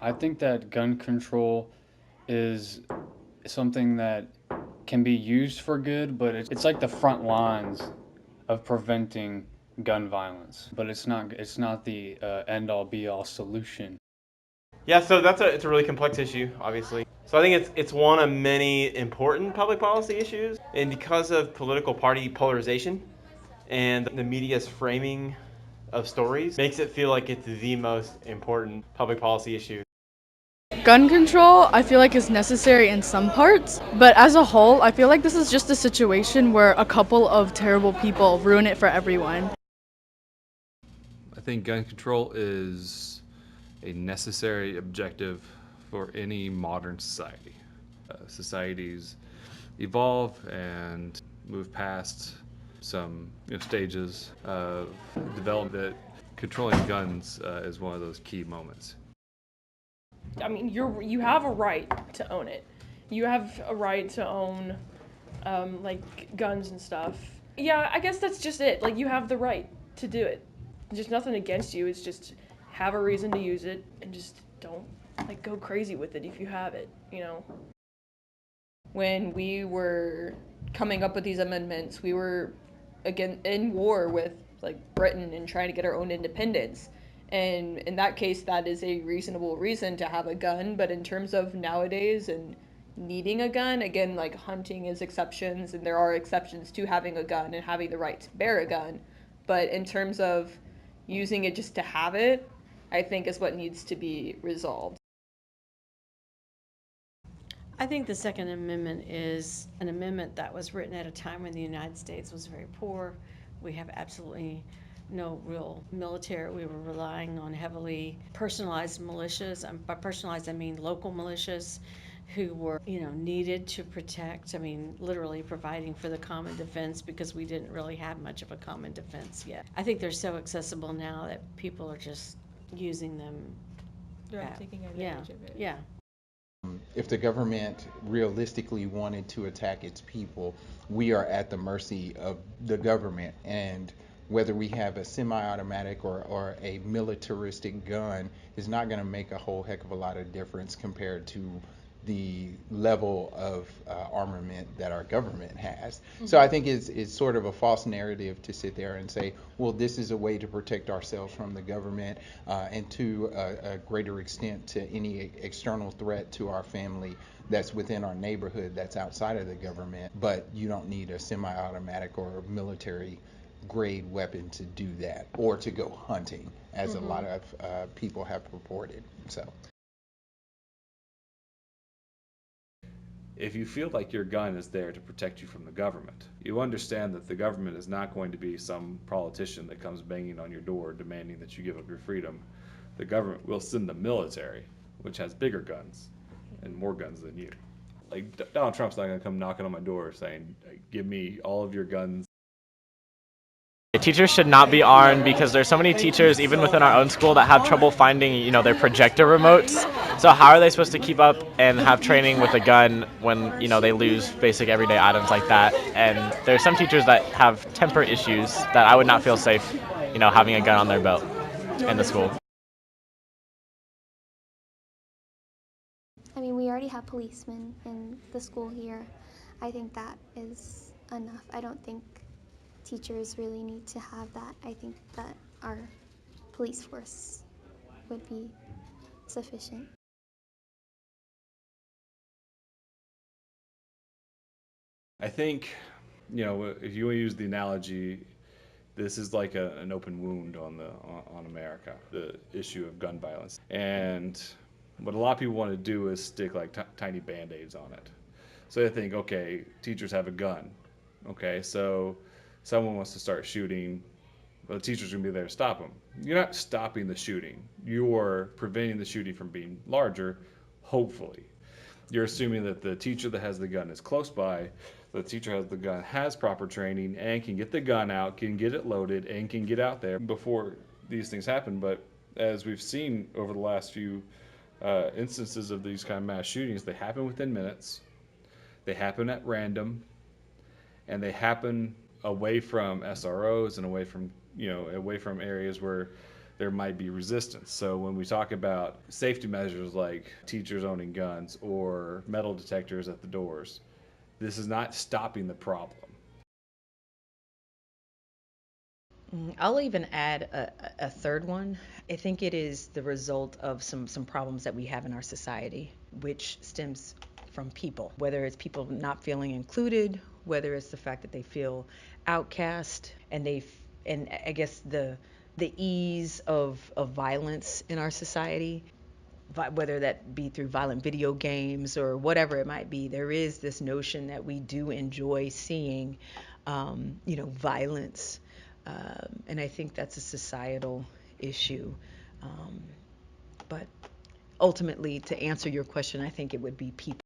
I think that gun control is something that can be used for good, but it's like the front lines of preventing gun violence. But it's not the end all be all solution. Yeah, so it's a really complex issue, obviously. So I think it's one of many important public policy issues, and because of political party polarization and the media's framing of stories, makes it feel like it's the most important public policy issue. Gun control, I feel like, is necessary in some parts, but as a whole, I feel like this is just a situation where a couple of terrible people ruin it for everyone. I think gun control is a necessary objective for any modern society. Societies evolve and move past some stages of development that controlling guns is one of those key moments. I mean, you have a right to own it. You have a right to own, like guns and stuff. Yeah, I guess that's just it. Like you have the right to do it. Just nothing against you. It's just have a reason to use it and just don't like go crazy with it if you have it. You know. When we were coming up with these amendments, we were again in war with like Britain and trying to get our own independence. And in that case, that is a reasonable reason to have a gun. But in terms of nowadays and needing a gun, again, like hunting is exceptions, and there are exceptions to having a gun and having the right to bear a gun. But in terms of using it just to have it, I think is what needs to be resolved. I think the Second Amendment is an amendment that was written at a time when the United States was very poor. We have absolutely no real military. We were relying on heavily personalized militias. By personalized, I mean local militias who were, needed to protect. I mean, literally providing for the common defense because we didn't really have much of a common defense yet. I think they're so accessible now that people are just using them. Right, taking advantage of it. Yeah. If the government realistically wanted to attack its people, we are at the mercy of the government. And whether we have a semi-automatic or a militaristic gun is not going to make a whole heck of a lot of difference compared to the level of armament that our government has. So I think it's sort of a false narrative to sit there and say, well, this is a way to protect ourselves from the government and to a greater extent to any external threat to our family that's within our neighborhood that's outside of the government. But you don't need a semi-automatic or military grade weapon to do that or to go hunting, as a lot of people have purported. So. If you feel like your gun is there to protect you from the government, you understand that the government is not going to be some politician that comes banging on your door demanding that you give up your freedom. The government will send the military, which has bigger guns and more guns than you. Like Donald Trump's not going to come knocking on my door saying, give me all of your guns. Teachers should not be armed because there's so many teachers, even within our own school, that have trouble finding, their projector remotes. So how are they supposed to keep up and have training with a gun when, they lose basic everyday items like that? And there's some teachers that have temper issues that I would not feel safe, having a gun on their belt in the school. I mean, we already have policemen in the school here. I think that is enough. I don't think teachers really need to have that. I think that our police force would be sufficient. I think, if you want to use the analogy, this is like an open wound on America, the issue of gun violence. And what a lot of people want to do is stick like tiny Band-Aids on it. So they think, okay, teachers have a gun. Okay, so someone wants to start shooting, well, the teacher's going to be there to stop them. You're not stopping the shooting. You're preventing the shooting from being larger, hopefully. You're assuming that the teacher that has the gun is close by, the teacher has the gun, has proper training, and can get the gun out, can get it loaded, and can get out there before these things happen. But as we've seen over the last few instances of these kind of mass shootings, they happen within minutes, they happen at random, and they happen away from SROs and away from areas where there might be resistance. So when we talk about safety measures like teachers owning guns or metal detectors at the doors, this is not stopping the problem. I'll even add a third one. I think it is the result of some problems that we have in our society, which stems from people, whether it's people not feeling included, whether it's the fact that they feel outcast, and I guess the ease of violence in our society, whether that be through violent video games or whatever it might be. There is this notion that we do enjoy seeing, violence. And I think that's a societal issue. But ultimately, to answer your question, I think it would be people.